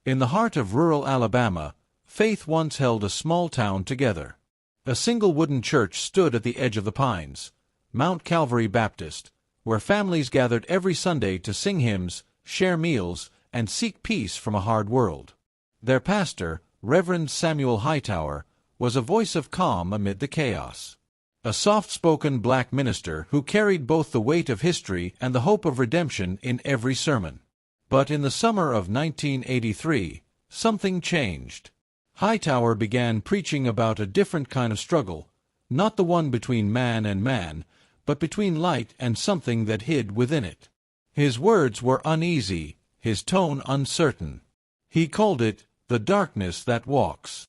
In the heart of rural Alabama, faith once held a small town together. A single wooden church stood at the edge of the pines, Mount Calvary Baptist, where families gathered every Sunday to sing hymns, share meals, and seek peace from a hard world. Their pastor, Reverend Samuel Hightower, was a voice of calm amid the chaos. A soft-spoken black minister who carried both the weight of history and the hope of redemption in every sermon. But in the summer of 1983, something changed. Hightower began preaching about a different kind of struggle, not the one between man and man, but between light and something that hid within it. His words were uneasy, his tone uncertain. He called it "The Darkness That Walks,"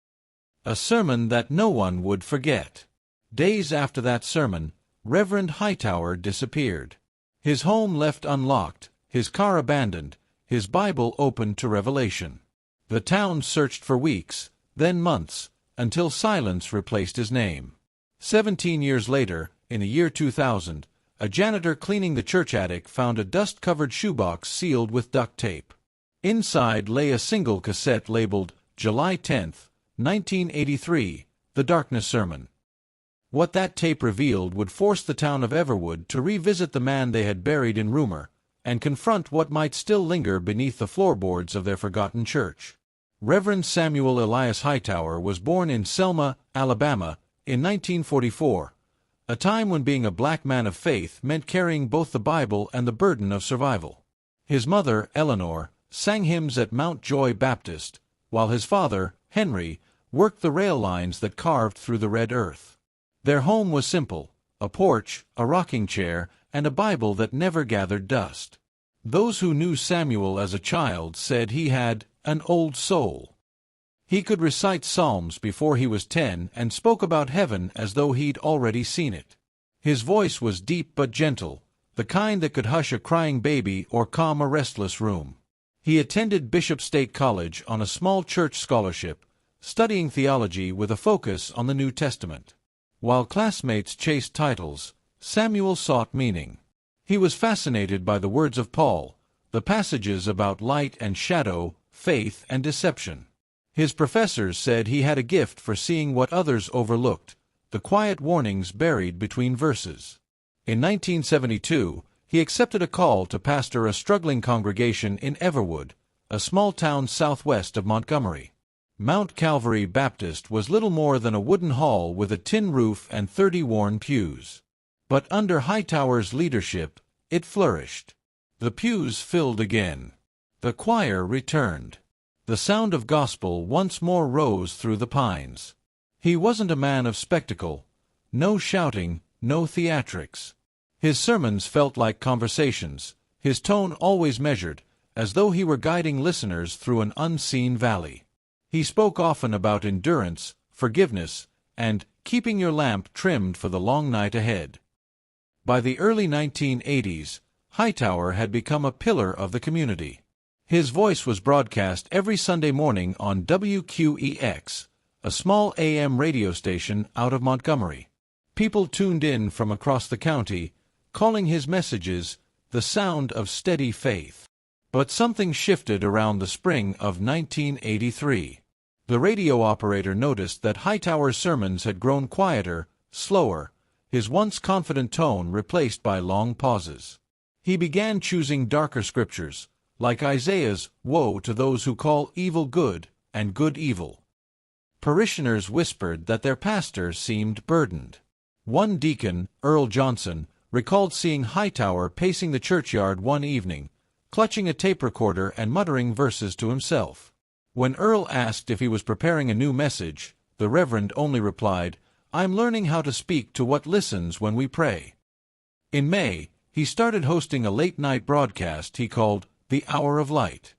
a sermon that no one would forget. Days after that sermon, Reverend Hightower disappeared. His home left unlocked, his car abandoned, his Bible opened to revelation. The town searched for weeks, then months, until silence replaced his name. 17 years later, in the year 2000, a janitor cleaning the church attic found a dust-covered shoebox sealed with duct tape. Inside lay a single cassette labeled July 10, 1983, The Darkness Sermon. What that tape revealed would force the town of Everwood to revisit the man they had buried in rumor, and confront what might still linger beneath the floorboards of their forgotten church. Reverend Samuel Elias Hightower was born in Selma, Alabama, in 1944, a time when being a black man of faith meant carrying both the Bible and the burden of survival. His mother, Eleanor, sang hymns at Mount Joy Baptist, while his father, Henry, worked the rail lines that carved through the red earth. Their home was simple: a porch, a rocking chair, and a Bible that never gathered dust. Those who knew Samuel as a child said he had an old soul. He could recite Psalms before he was 10 and spoke about heaven as though he'd already seen it. His voice was deep but gentle, the kind that could hush a crying baby or calm a restless room. He attended Bishop State College on a small church scholarship, studying theology with a focus on the New Testament. While classmates chased titles, Samuel sought meaning. He was fascinated by the words of Paul, the passages about light and shadow, faith and deception. His professors said he had a gift for seeing what others overlooked, the quiet warnings buried between verses. In 1972, he accepted a call to pastor a struggling congregation in Everwood, a small town southwest of Montgomery. Mount Calvary Baptist was little more than a wooden hall with a tin roof and 30 worn pews. But under Hightower's leadership, it flourished. The pews filled again. The choir returned. The sound of gospel once more rose through the pines. He wasn't a man of spectacle. No shouting, no theatrics. His sermons felt like conversations, his tone always measured, as though he were guiding listeners through an unseen valley. He spoke often about endurance, forgiveness, and keeping your lamp trimmed for the long night ahead. By the early 1980s, Hightower had become a pillar of the community. His voice was broadcast every Sunday morning on WQEX, a small AM radio station out of Montgomery. People tuned in from across the county, calling his messages the sound of steady faith. But something shifted around the spring of 1983. The radio operator noticed that Hightower's sermons had grown quieter, slower, his once confident tone replaced by long pauses. He began choosing darker scriptures, like Isaiah's "Woe to those who call evil good and good evil." Parishioners whispered that their pastor seemed burdened. One deacon, Earl Johnson, recalled seeing Hightower pacing the churchyard one evening, clutching a tape recorder and muttering verses to himself. When Earl asked if he was preparing a new message, the Reverend only replied, "I'm learning how to speak to what listens when we pray." In May, he started hosting a late-night broadcast he called The Hour of Light.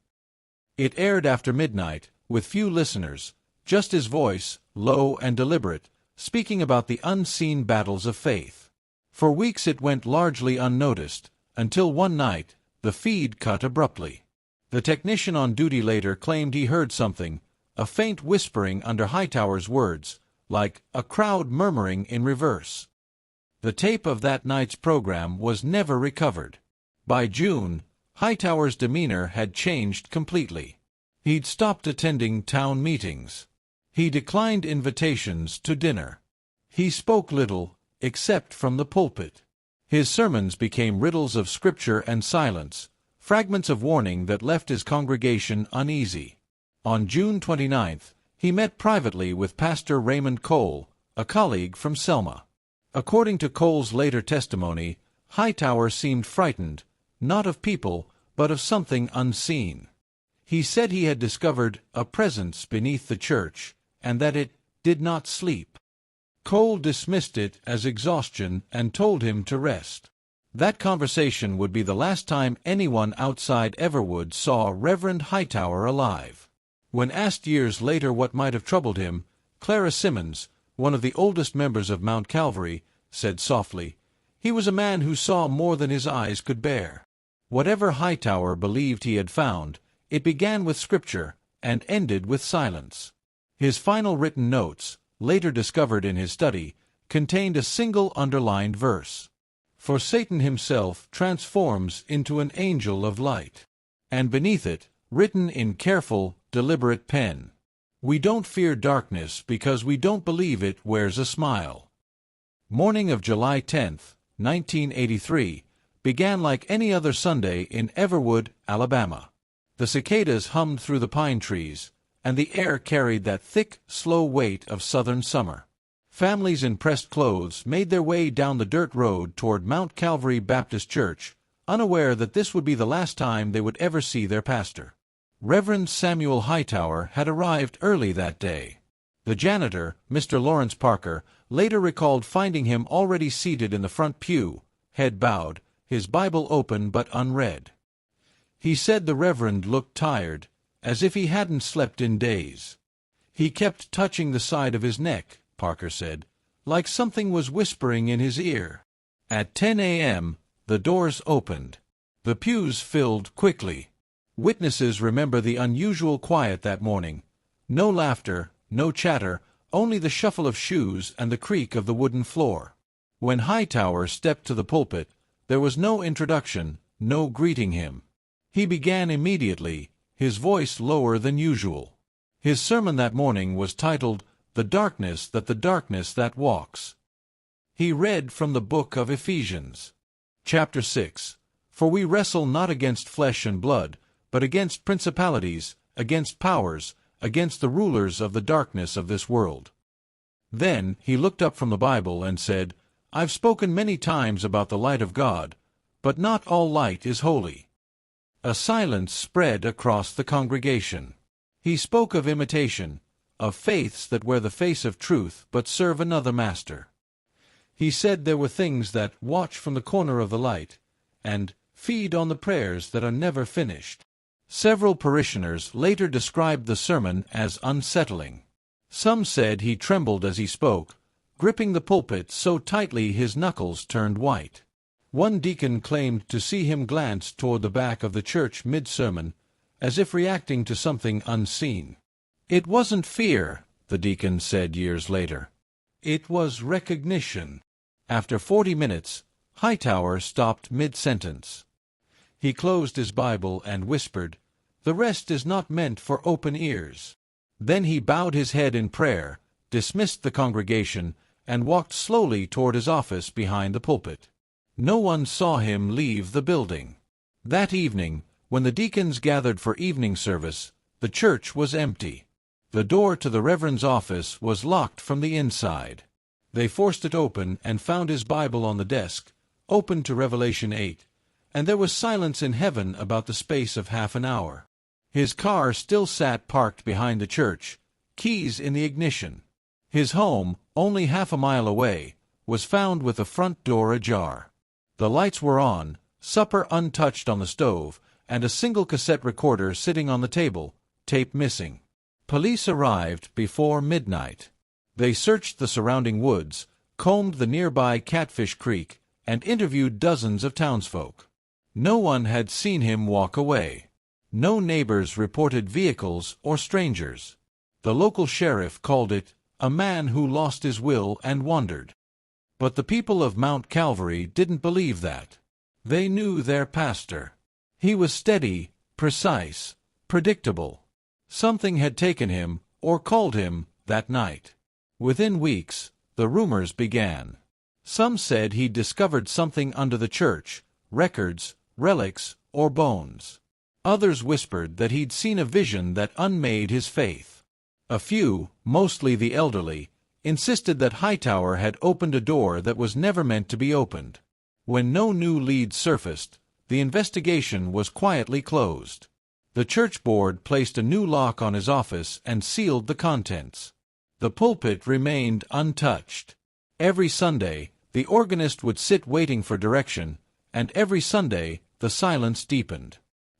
It aired after midnight, with few listeners, just his voice, low and deliberate, speaking about the unseen battles of faith. For weeks it went largely unnoticed, until one night, the feed cut abruptly. The technician on duty later claimed he heard something, a faint whispering under Hightower's words, like a crowd murmuring in reverse. The tape of that night's program was never recovered. By June, Hightower's demeanor had changed completely. He'd stopped attending town meetings. He declined invitations to dinner. He spoke little, except from the pulpit. His sermons became riddles of scripture and silence, fragments of warning that left his congregation uneasy. On June 29th, he met privately with Pastor Raymond Cole, a colleague from Selma. According to Cole's later testimony, Hightower seemed frightened, not of people, but of something unseen. He said he had discovered a presence beneath the church, and that it did not sleep. Cole dismissed it as exhaustion and told him to rest. That conversation would be the last time anyone outside Everwood saw Reverend Hightower alive. When asked years later what might have troubled him, Clara Simmons, one of the oldest members of Mount Calvary, said softly, "He was a man who saw more than his eyes could bear." Whatever Hightower believed he had found, it began with Scripture and ended with silence. His final written notes, later discovered in his study, contained a single underlined verse. "For Satan himself transforms into an angel of light." And beneath it, written in careful, deliberate pen, "We don't fear darkness because we don't believe it wears a smile." Morning of July 10th, 1983, began like any other Sunday in Everwood, Alabama. The cicadas hummed through the pine trees, and the air carried that thick, slow weight of southern summer. Families in pressed clothes made their way down the dirt road toward Mount Calvary Baptist Church, unaware that this would be the last time they would ever see their pastor. Reverend Samuel Hightower had arrived early that day. The janitor, Mr. Lawrence Parker, later recalled finding him already seated in the front pew, head bowed, his Bible open but unread. He said the Reverend looked tired, as if he hadn't slept in days. He kept touching the side of his neck, Parker said, like something was whispering in his ear. At 10 a.m., the doors opened. The pews filled quickly. Witnesses remember the unusual quiet that morning. No laughter, no chatter, only the shuffle of shoes and the creak of the wooden floor. When Hightower stepped to the pulpit, there was no introduction, no greeting him. He began immediately, his voice lower than usual. His sermon that morning was titled, "The Darkness That Walks." He read from the book of Ephesians. Chapter 6, "For we wrestle not against flesh and blood, but against principalities, against powers, against the rulers of the darkness of this world." Then he looked up from the Bible and said, "I've spoken many times about the light of God, but not all light is holy." A silence spread across the congregation. He spoke of imitation, of faiths that wear the face of truth but serve another master. He said there were things that watch from the corner of the light, and feed on the prayers that are never finished. Several parishioners later described the sermon as unsettling. Some said he trembled as he spoke, gripping the pulpit so tightly his knuckles turned white. One deacon claimed to see him glance toward the back of the church mid-sermon, as if reacting to something unseen. "It wasn't fear," the deacon said years later. "It was recognition." After 40 minutes, Hightower stopped mid-sentence. He closed his Bible and whispered, "The rest is not meant for open ears." Then he bowed his head in prayer, dismissed the congregation, and walked slowly toward his office behind the pulpit. No one saw him leave the building. That evening, when the deacons gathered for evening service, the church was empty. The door to the Reverend's office was locked from the inside. They forced it open and found his Bible on the desk, open to Revelation 8, and there was silence in heaven about the space of half an hour. His car still sat parked behind the church, keys in the ignition. His home, only half a mile away, was found with the front door ajar. The lights were on, supper untouched on the stove, and a single cassette recorder sitting on the table, tape missing. Police arrived before midnight. They searched the surrounding woods, combed the nearby Catfish Creek, and interviewed dozens of townsfolk. No one had seen him walk away. No neighbors reported vehicles or strangers. The local sheriff called it a man who lost his will and wandered. But the people of Mount Calvary didn't believe that. They knew their pastor. He was steady, precise, predictable. Something had taken him, or called him, that night. Within weeks, the rumors began. Some said he'd discovered something under the church, records, relics, or bones. Others whispered that he'd seen a vision that unmade his faith. A few, mostly the elderly, insisted that Hightower had opened a door that was never meant to be opened. When no new leads surfaced, the investigation was quietly closed. The church board placed a new lock on his office and sealed the contents. The pulpit remained untouched. Every Sunday, the organist would sit waiting for direction, and every Sunday, the silence deepened.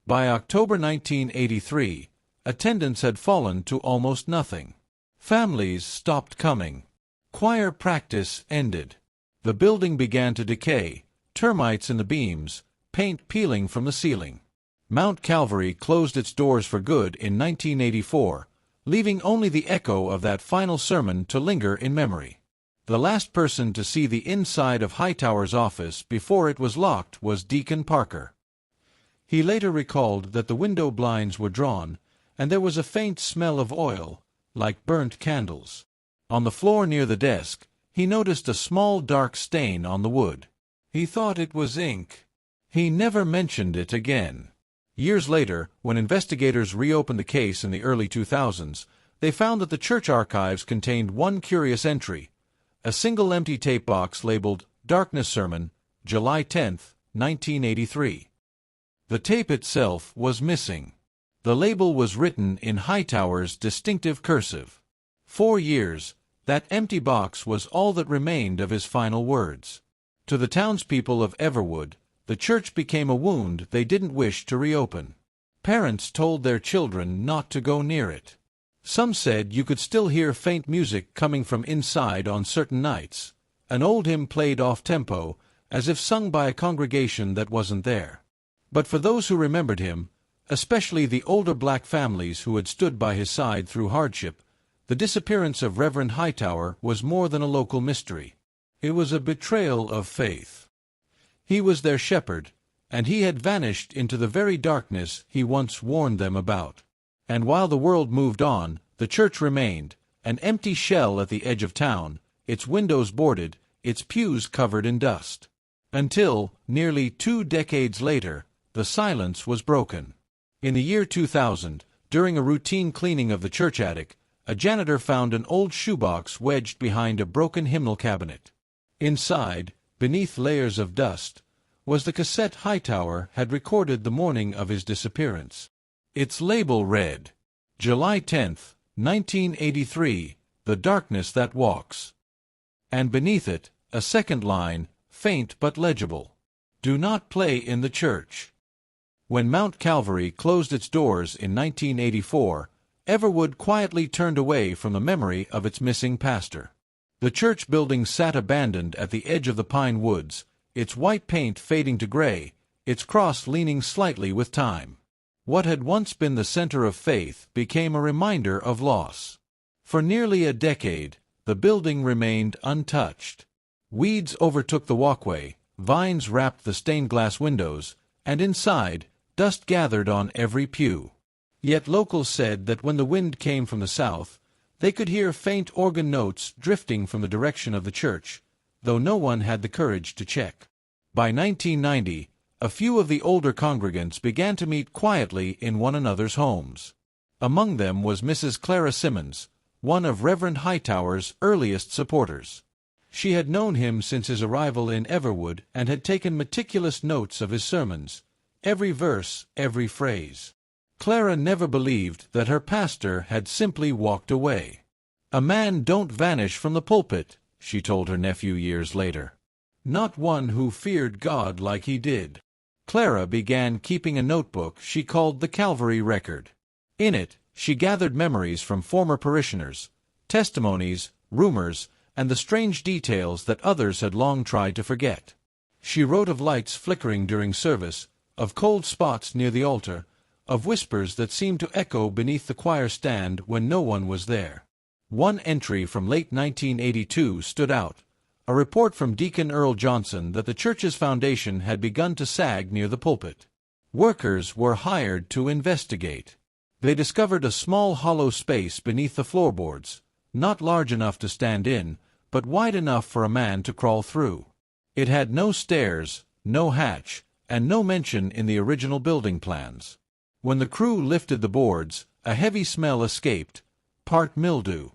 By October 1983, attendance had fallen to almost nothing. Families stopped coming. Choir practice ended. The building began to decay, termites in the beams, paint peeling from the ceiling. Mount Calvary closed its doors for good in 1984, leaving only the echo of that final sermon to linger in memory. The last person to see the inside of Hightower's office before it was locked was Deacon Parker. He later recalled that the window blinds were drawn, and there was a faint smell of oil, like burnt candles. On the floor near the desk, he noticed a small dark stain on the wood. He thought it was ink. He never mentioned it again. Years later, when investigators reopened the case in the early 2000s, they found that the church archives contained one curious entry, a single empty tape box labeled Darkness Sermon, July 10, 1983. The tape itself was missing. The label was written in Hightower's distinctive cursive. 4 years, that empty box was all that remained of his final words. To the townspeople of Everwood, the church became a wound they didn't wish to reopen. Parents told their children not to go near it. Some said you could still hear faint music coming from inside on certain nights. An old hymn played off-tempo, as if sung by a congregation that wasn't there. But for those who remembered him, especially the older black families who had stood by his side through hardship, the disappearance of Reverend Hightower was more than a local mystery. It was a betrayal of faith. He was their shepherd, and he had vanished into the very darkness he once warned them about. And while the world moved on, the church remained, an empty shell at the edge of town, its windows boarded, its pews covered in dust. Until, nearly 2 decades later, the silence was broken. In the year 2000, during a routine cleaning of the church attic, a janitor found an old shoebox wedged behind a broken hymnal cabinet. Inside, beneath layers of dust, was the cassette Hightower had recorded the morning of his disappearance. Its label read, July 10, 1983, The Darkness That Walks. And beneath it, a second line, faint but legible, Do not play in the church. When Mount Calvary closed its doors in 1984, Everwood quietly turned away from the memory of its missing pastor. The church building sat abandoned at the edge of the pine woods, its white paint fading to gray, its cross leaning slightly with time. What had once been the center of faith became a reminder of loss. For nearly a decade, the building remained untouched. Weeds overtook the walkway, vines wrapped the stained glass windows, and inside, dust gathered on every pew. Yet locals said that when the wind came from the south, they could hear faint organ notes drifting from the direction of the church, though no one had the courage to check. By 1990, a few of the older congregants began to meet quietly in one another's homes. Among them was Mrs. Clara Simmons, one of Reverend Hightower's earliest supporters. She had known him since his arrival in Everwood and had taken meticulous notes of his sermons, every verse, every phrase. Clara never believed that her pastor had simply walked away. "A man don't vanish from the pulpit," she told her nephew years later. "Not one who feared God like he did." Clara began keeping a notebook she called the Calvary Record. In it, she gathered memories from former parishioners, testimonies, rumors, and the strange details that others had long tried to forget. She wrote of lights flickering during service, of cold spots near the altar, of whispers that seemed to echo beneath the choir stand when no one was there. One entry from late 1982 stood out, a report from Deacon Earl Johnson that the church's foundation had begun to sag near the pulpit. Workers were hired to investigate. They discovered a small hollow space beneath the floorboards, not large enough to stand in, but wide enough for a man to crawl through. It had no stairs, no hatch, and no mention in the original building plans. When the crew lifted the boards, a heavy smell escaped, part mildew,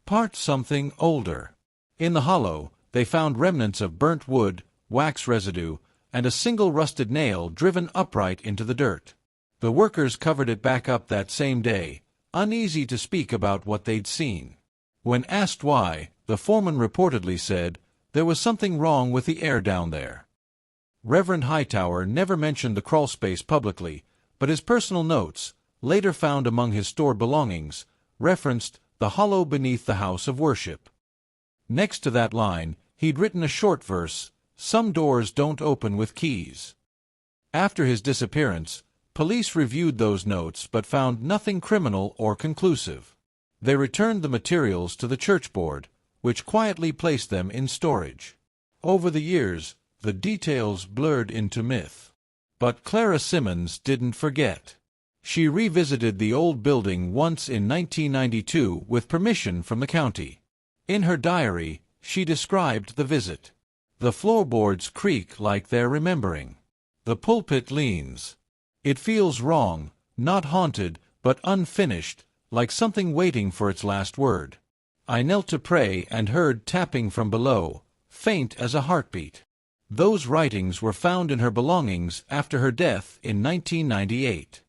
part something older. In the hollow, they found remnants of burnt wood, wax residue, and a single rusted nail driven upright into the dirt. The workers covered it back up that same day, uneasy to speak about what they'd seen. When asked why, the foreman reportedly said, "There was something wrong with the air down there." Reverend Hightower never mentioned the crawlspace publicly, but his personal notes, later found among his stored belongings, referenced the hollow beneath the house of worship. Next to that line, he'd written a short verse, "Some doors don't open with keys." After his disappearance, police reviewed those notes but found nothing criminal or conclusive. They returned the materials to the church board, which quietly placed them in storage. Over the years, the details blurred into myth. But Clara Simmons didn't forget. She revisited the old building once in 1992 with permission from the county. In her diary, she described the visit. "The floorboards creak like they're remembering. The pulpit leans. It feels wrong, not haunted, but unfinished, like something waiting for its last word. I knelt to pray and heard tapping from below, faint as a heartbeat." Those writings were found in her belongings after her death in 1998.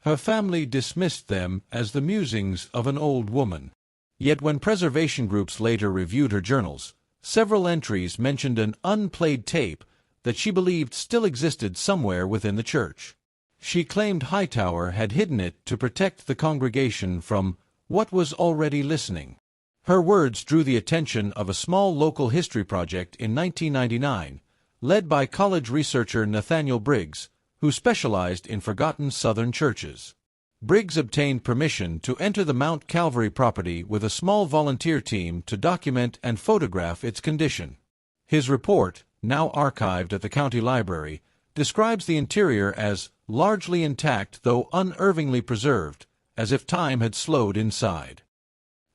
Her family dismissed them as the musings of an old woman. Yet when preservation groups later reviewed her journals, several entries mentioned an unplayed tape that she believed still existed somewhere within the church. She claimed Hightower had hidden it to protect the congregation from what was already listening. Her words drew the attention of a small local history project in 1999, led by college researcher Nathaniel Briggs, who specialized in forgotten Southern churches. Briggs obtained permission to enter the Mount Calvary property with a small volunteer team to document and photograph its condition. His report, now archived at the county library, describes the interior as largely intact though unervingly preserved, as if time had slowed inside.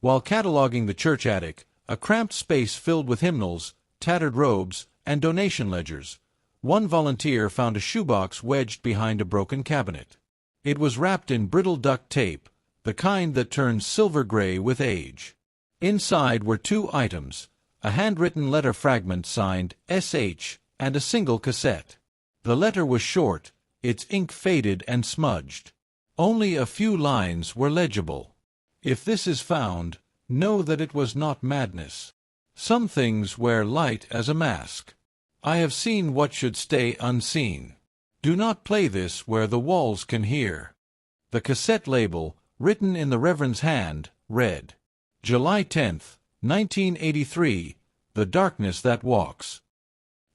While cataloging the church attic, a cramped space filled with hymnals, tattered robes, and donation ledgers, one volunteer found a shoebox wedged behind a broken cabinet. It was wrapped in brittle duct tape, the kind that turns silver gray with age. Inside were two items, a handwritten letter fragment signed S.H. and a single cassette. The letter was short, its ink faded and smudged. Only a few lines were legible. "If this is found, know that it was not madness. Some things wear light as a mask. I have seen what should stay unseen. Do not play this where the walls can hear." The cassette label, written in the Reverend's hand, read, "July 10th, 1983, The Darkness That Walks."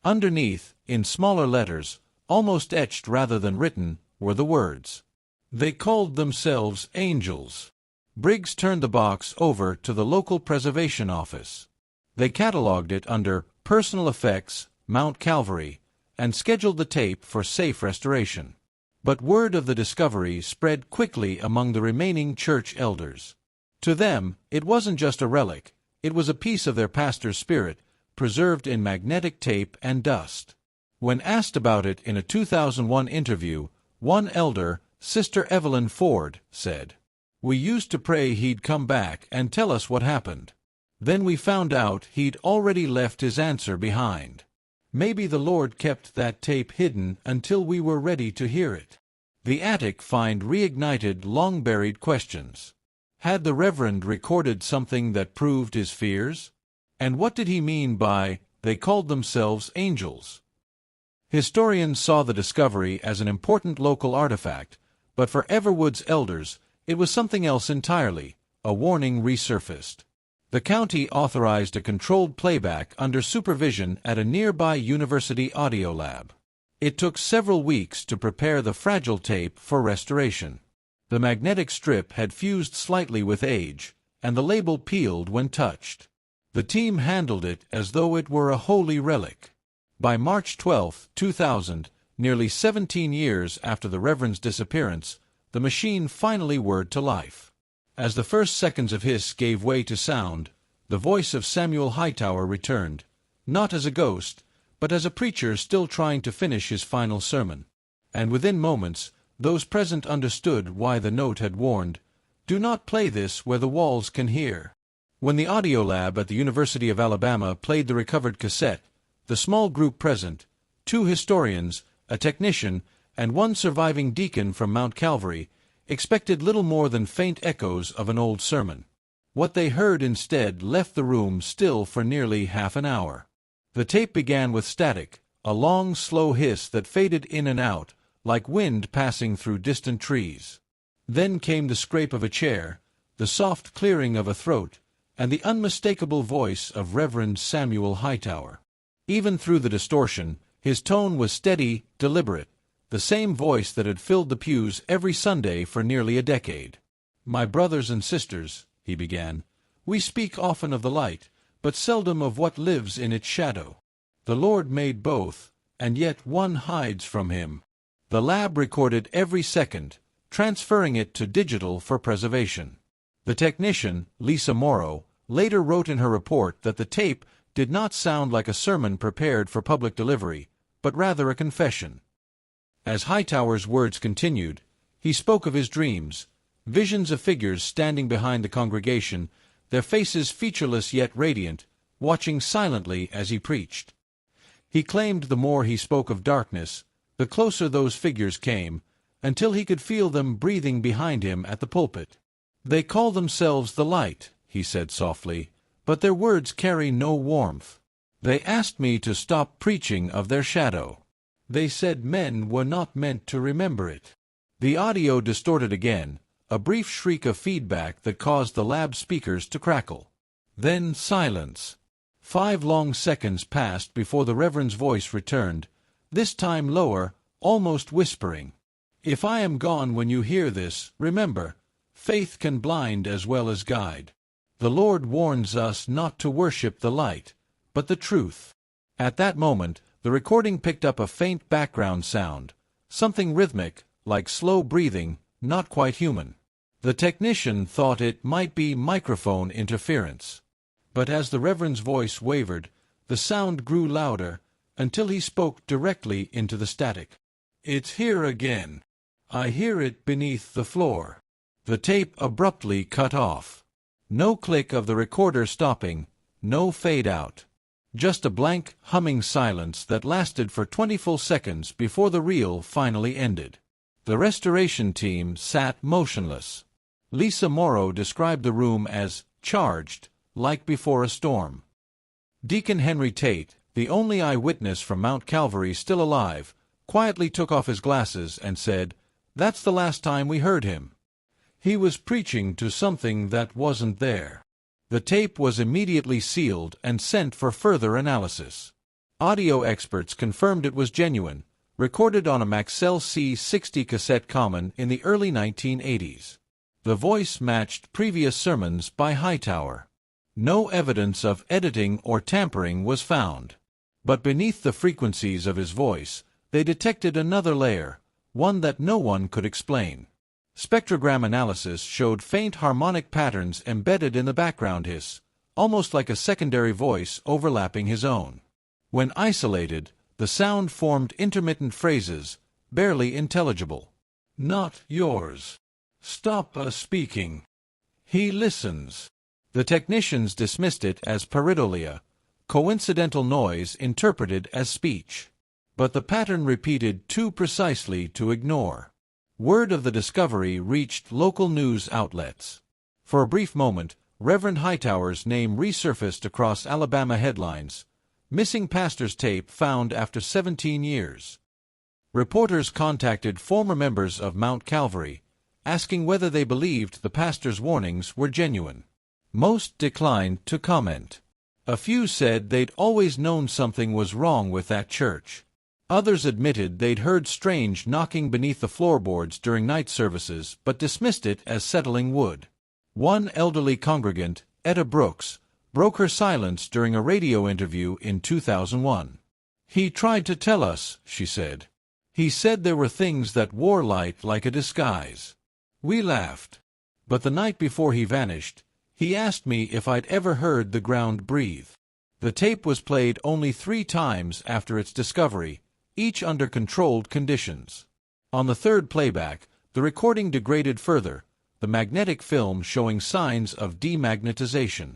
Underneath, in smaller letters, almost etched rather than written, were the words, "They called themselves angels." Briggs turned the box over to the local preservation office. They catalogued it under Personal Effects, Mount Calvary, and scheduled the tape for safe restoration. But word of the discovery spread quickly among the remaining church elders. To them, it wasn't just a relic, it was a piece of their pastor's spirit, preserved in magnetic tape and dust. When asked about it in a 2001 interview, one elder, Sister Evelyn Ford, said, "We used to pray he'd come back and tell us what happened. Then we found out he'd already left his answer behind. Maybe the Lord kept that tape hidden until we were ready to hear it." The attic find reignited long-buried questions. Had the Reverend recorded something that proved his fears? And what did he mean by, "they called themselves angels"? Historians saw the discovery as an important local artifact, but for Everwood's elders, it was something else entirely, a warning resurfaced. The county authorized a controlled playback under supervision at a nearby university audio lab. It took several weeks to prepare the fragile tape for restoration. The magnetic strip had fused slightly with age, and the label peeled when touched. The team handled it as though it were a holy relic. By March 12, 2000, nearly 17 years after the Reverend's disappearance, the machine finally whirred to life. As the first seconds of hiss gave way to sound, the voice of Samuel Hightower returned, not as a ghost, but as a preacher still trying to finish his final sermon. And within moments, those present understood why the note had warned, "Do not play this where the walls can hear." When the audio lab at the University of Alabama played the recovered cassette, the small group present, 2 historians, a technician, and 1 surviving deacon from Mount Calvary, expected little more than faint echoes of an old sermon. What they heard instead left the room still for nearly half an hour. The tape began with static, a long, slow hiss that faded in and out, like wind passing through distant trees. Then came the scrape of a chair, the soft clearing of a throat, and the unmistakable voice of Reverend Samuel Hightower. Even through the distortion, his tone was steady, deliberate, the same voice that had filled the pews every Sunday for nearly a decade. "My brothers and sisters," he began, "we speak often of the light, but seldom of what lives in its shadow. The Lord made both, and yet one hides from him." The lab recorded every second, transferring it to digital for preservation. The technician, Lisa Morrow, later wrote in her report that the tape did not sound like a sermon prepared for public delivery, but rather a confession. As Hightower's words continued, he spoke of his dreams, visions of figures standing behind the congregation, their faces featureless yet radiant, watching silently as he preached. He claimed the more he spoke of darkness, the closer those figures came, until he could feel them breathing behind him at the pulpit. "They call themselves the light," he said softly, "but their words carry no warmth. They asked me to stop preaching of their shadow. They said men were not meant to remember it." The audio distorted again, a brief shriek of feedback that caused the lab speakers to crackle. Then silence. 5 long seconds passed before the Reverend's voice returned, this time lower, almost whispering. "If I am gone when you hear this, remember, faith can blind as well as guide. The Lord warns us not to worship the light, but the truth." At that moment, the recording picked up a faint background sound, something rhythmic, like slow breathing, not quite human. The technician thought it might be microphone interference. But as the Reverend's voice wavered, the sound grew louder, until he spoke directly into the static. "It's here again. I hear it beneath the floor." The tape abruptly cut off. No click of the recorder stopping, no fade out. Just a blank, humming silence that lasted for 20 full seconds before the reel finally ended. The restoration team sat motionless. Lisa Morrow described the room as charged, like before a storm. Deacon Henry Tate, the only eyewitness from Mount Calvary still alive, quietly took off his glasses and said, "That's the last time we heard him. He was preaching to something that wasn't there." The tape was immediately sealed and sent for further analysis. Audio experts confirmed it was genuine, recorded on a Maxell C60 cassette common in the early 1980s. The voice matched previous sermons by Hightower. No evidence of editing or tampering was found. But beneath the frequencies of his voice, they detected another layer, one that no one could explain. Spectrogram analysis showed faint harmonic patterns embedded in the background hiss, almost like a secondary voice overlapping his own. When isolated, the sound formed intermittent phrases, barely intelligible. "Not yours. Stop speaking. He listens." The technicians dismissed it as pareidolia, coincidental noise interpreted as speech. But the pattern repeated too precisely to ignore. Word of the discovery reached local news outlets. For a brief moment, Reverend Hightower's name resurfaced across Alabama headlines. "Missing pastor's tape found after 17 years." Reporters contacted former members of Mount Calvary, asking whether they believed the pastor's warnings were genuine. Most declined to comment. A few said they'd always known something was wrong with that church. Others admitted they'd heard strange knocking beneath the floorboards during night services but dismissed it as settling wood. One elderly congregant, Etta Brooks, broke her silence during a radio interview in 2001. "He tried to tell us," she said. "He said there were things that wore light like a disguise. We laughed. But the night before he vanished, he asked me if I'd ever heard the ground breathe. The tape was played only 3 times after its discovery, each under controlled conditions. On the third playback, the recording degraded further, the magnetic film showing signs of demagnetization.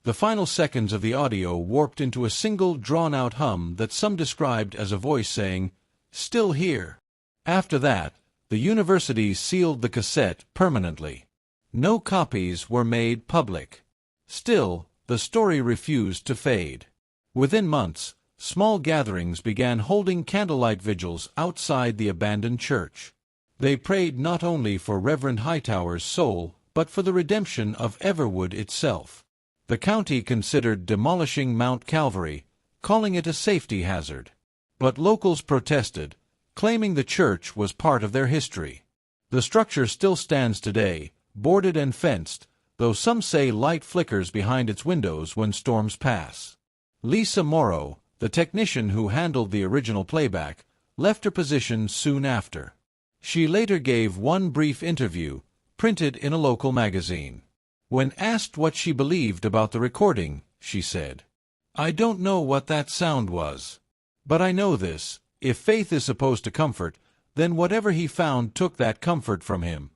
The final seconds of the audio warped into a single drawn-out hum that some described as a voice saying, "Still here." After that, the universities sealed the cassette permanently. No copies were made public. Still, the story refused to fade. Within months, small gatherings began holding candlelight vigils outside the abandoned church. They prayed not only for Reverend Hightower's soul, but for the redemption of Everwood itself. The county considered demolishing Mount Calvary, calling it a safety hazard. But locals protested, claiming the church was part of their history. The structure still stands today, boarded and fenced, though some say light flickers behind its windows when storms pass. Lisa Morrow, the technician who handled the original playback, left her position soon after. She later gave one brief interview, printed in a local magazine. When asked what she believed about the recording, she said, "I don't know what that sound was. But I know this, if faith is supposed to comfort, then whatever he found took that comfort from him."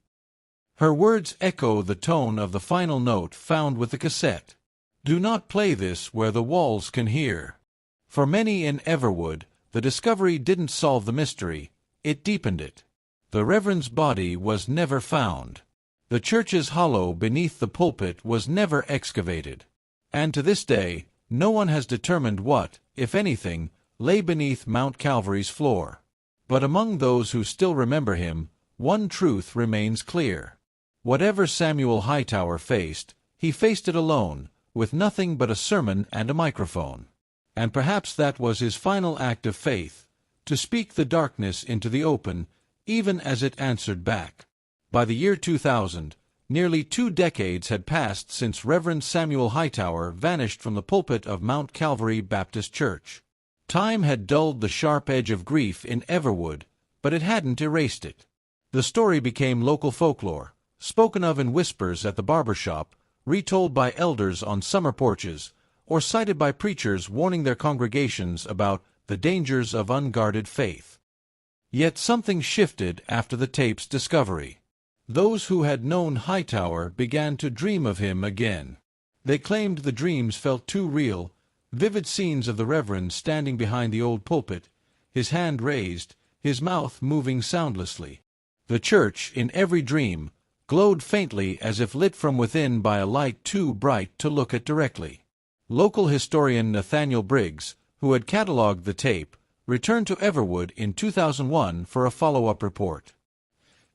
Her words echo the tone of the final note found with the cassette. "Do not play this where the walls can hear." For many in Everwood, the discovery didn't solve the mystery, it deepened it. The Reverend's body was never found. The church's hollow beneath the pulpit was never excavated. And to this day, no one has determined what, if anything, lay beneath Mount Calvary's floor. But among those who still remember him, one truth remains clear. Whatever Samuel Hightower faced, he faced it alone, with nothing but a sermon and a microphone. And perhaps that was his final act of faith, to speak the darkness into the open, even as it answered back. By the year 2000, nearly 2 decades had passed since Reverend Samuel Hightower vanished from the pulpit of Mount Calvary Baptist Church. Time had dulled the sharp edge of grief in Everwood, but it hadn't erased it. The story became local folklore, spoken of in whispers at the barber shop, retold by elders on summer porches, or cited by preachers warning their congregations about the dangers of unguarded faith. Yet something shifted after the tape's discovery. Those who had known Hightower began to dream of him again. They claimed the dreams felt too real, vivid scenes of the Reverend standing behind the old pulpit, his hand raised, his mouth moving soundlessly. The church, in every dream, glowed faintly as if lit from within by a light too bright to look at directly. Local historian Nathaniel Briggs, who had catalogued the tape, returned to Everwood in 2001 for a follow-up report.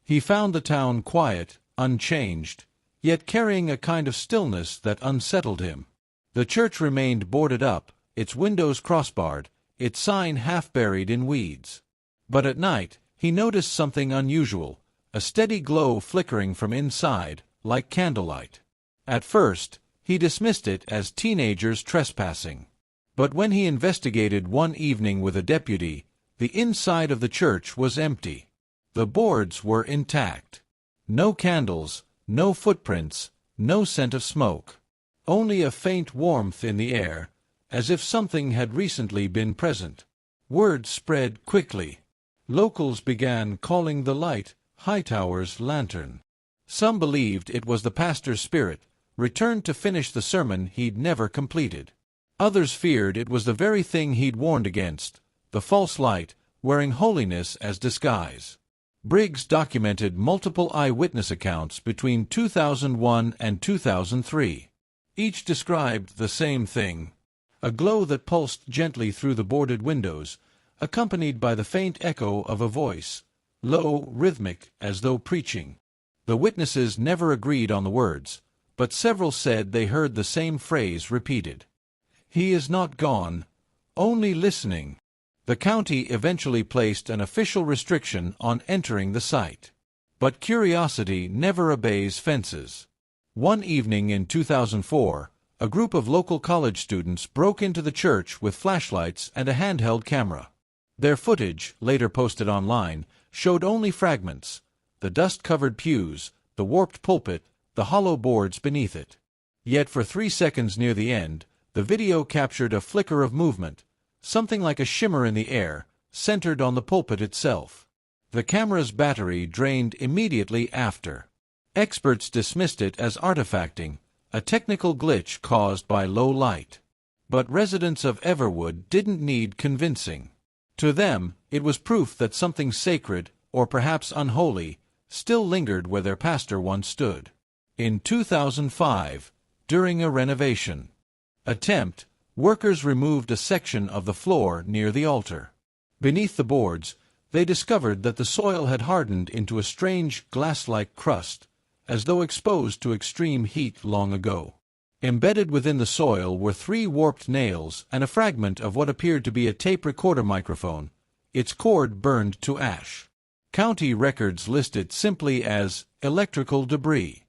He found the town quiet, unchanged, yet carrying a kind of stillness that unsettled him. The church remained boarded up, its windows crossbarred, its sign half buried in weeds. But at night, he noticed something unusual, a steady glow flickering from inside, like candlelight. At first, he dismissed it as teenagers trespassing. But when he investigated one evening with a deputy, the inside of the church was empty. The boards were intact. No candles, no footprints, no scent of smoke. Only a faint warmth in the air, as if something had recently been present. Word spread quickly. Locals began calling the light Hightower's lantern. Some believed it was the pastor's spirit, returned to finish the sermon he'd never completed. Others feared it was the very thing he'd warned against, the false light, wearing holiness as disguise. Briggs documented multiple eyewitness accounts between 2001 and 2003. Each described the same thing, a glow that pulsed gently through the boarded windows, accompanied by the faint echo of a voice, low, rhythmic, as though preaching. The witnesses never agreed on the words, but several said they heard the same phrase repeated. "He is not gone, only listening." The county eventually placed an official restriction on entering the site. But curiosity never obeys fences. One evening in 2004, a group of local college students broke into the church with flashlights and a handheld camera. Their footage, later posted online, showed only fragments: the dust-covered pews, the warped pulpit, the hollow boards beneath it. Yet for 3 seconds near the end, the video captured a flicker of movement, something like a shimmer in the air, centered on the pulpit itself. The camera's battery drained immediately after. Experts dismissed it as artifacting, a technical glitch caused by low light. But residents of Everwood didn't need convincing. To them, it was proof that something sacred, or perhaps unholy, still lingered where their pastor once stood. In 2005, during a renovation attempt, workers removed a section of the floor near the altar. Beneath the boards, they discovered that the soil had hardened into a strange glass-like crust, as though exposed to extreme heat long ago. Embedded within the soil were 3 warped nails and a fragment of what appeared to be a tape recorder microphone, its cord burned to ash. County records list it simply as electrical debris.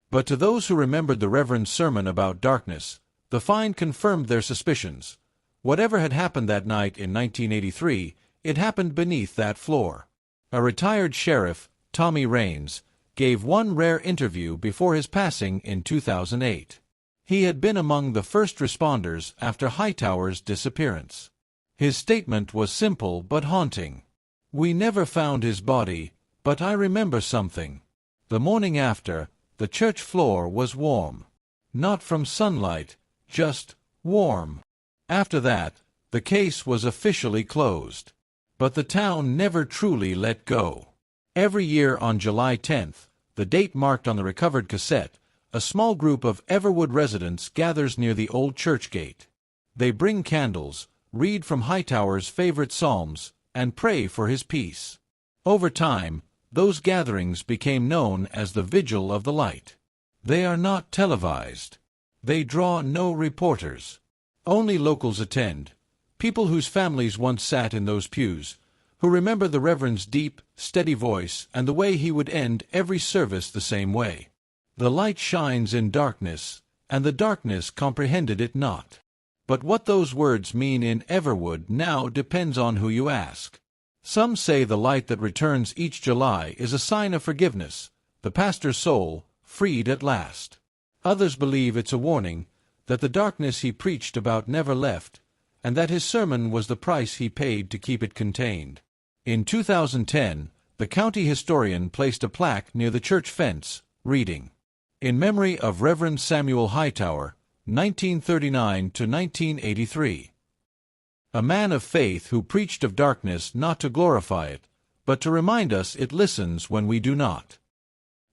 But to those who remembered the Reverend's sermon about darkness, the find confirmed their suspicions. Whatever had happened that night in 1983, it happened beneath that floor. A retired sheriff, Tommy Raines, gave one rare interview before his passing in 2008. He had been among the first responders after Hightower's disappearance. His statement was simple but haunting. "We never found his body, but I remember something. The morning after, the church floor was warm. Not from sunlight, just warm." After that, the case was officially closed. But the town never truly let go. Every year on July 10th, the date marked on the recovered cassette, a small group of Everwood residents gathers near the old church gate. They bring candles, read from Hightower's favorite psalms, and pray for his peace. Over time, those gatherings became known as the Vigil of the Light. They are not televised. They draw no reporters. Only locals attend, people whose families once sat in those pews, who remember the Reverend's deep, steady voice and the way he would end every service the same way. The light shines in darkness, and the darkness comprehended it not. But what those words mean in Everwood now depends on who you ask. Some say the light that returns each July is a sign of forgiveness, the pastor's soul, freed at last. Others believe it's a warning that the darkness he preached about never left, and that his sermon was the price he paid to keep it contained. In 2010, the county historian placed a plaque near the church fence, reading, "In memory of Reverend Samuel Hightower, 1939 to 1983. A man of faith who preached of darkness not to glorify it, but to remind us it listens when we do not."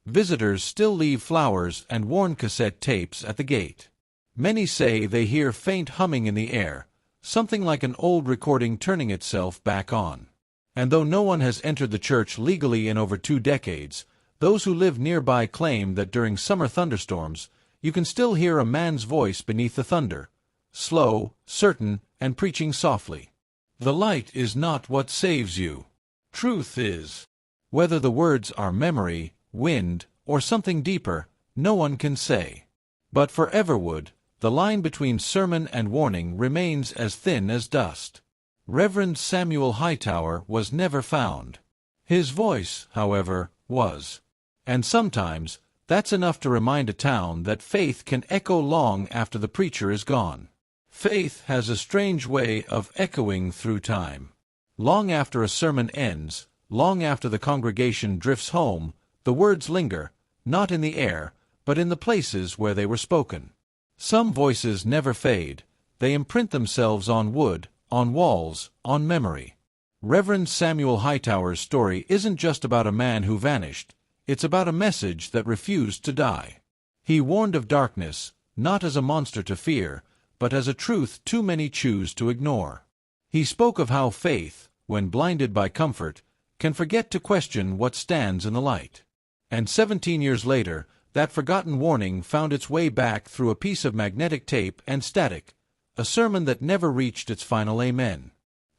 Visitors still leave flowers and worn cassette tapes at the gate. Many say they hear faint humming in the air, something like an old recording turning itself back on. And though no one has entered the church legally in over 2 decades, those who live nearby claim that during summer thunderstorms, you can still hear a man's voice beneath the thunder, slow, certain, and preaching softly. The light is not what saves you. Truth is. Whether the words are memory, wind, or something deeper, no one can say. But for Everwood, the line between sermon and warning remains as thin as dust. Reverend Samuel Hightower was never found. His voice, however, was. And sometimes, that's enough to remind a town that faith can echo long after the preacher is gone. Faith has a strange way of echoing through time. Long after a sermon ends, long after the congregation drifts home, the words linger, not in the air, but in the places where they were spoken. Some voices never fade. They imprint themselves on wood, on walls, on memory. Reverend Samuel Hightower's story isn't just about a man who vanished. It's about a message that refused to die. He warned of darkness, not as a monster to fear, but as a truth too many choose to ignore. He spoke of how faith, when blinded by comfort, can forget to question what stands in the light. And 17 years later, that forgotten warning found its way back through a piece of magnetic tape and static, a sermon that never reached its final amen.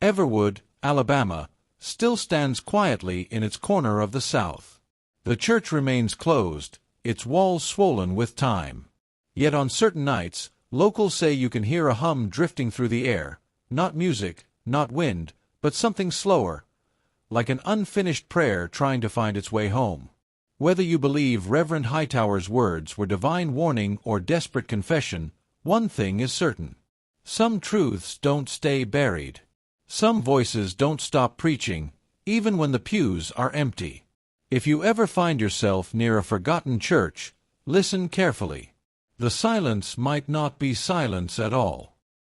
Everwood, Alabama, still stands quietly in its corner of the South. The church remains closed, its walls swollen with time. Yet on certain nights, locals say you can hear a hum drifting through the air, not music, not wind, but something slower, like an unfinished prayer trying to find its way home. Whether you believe Reverend Hightower's words were divine warning or desperate confession, one thing is certain. Some truths don't stay buried. Some voices don't stop preaching, even when the pews are empty. If you ever find yourself near a forgotten church, listen carefully. The silence might not be silence at all.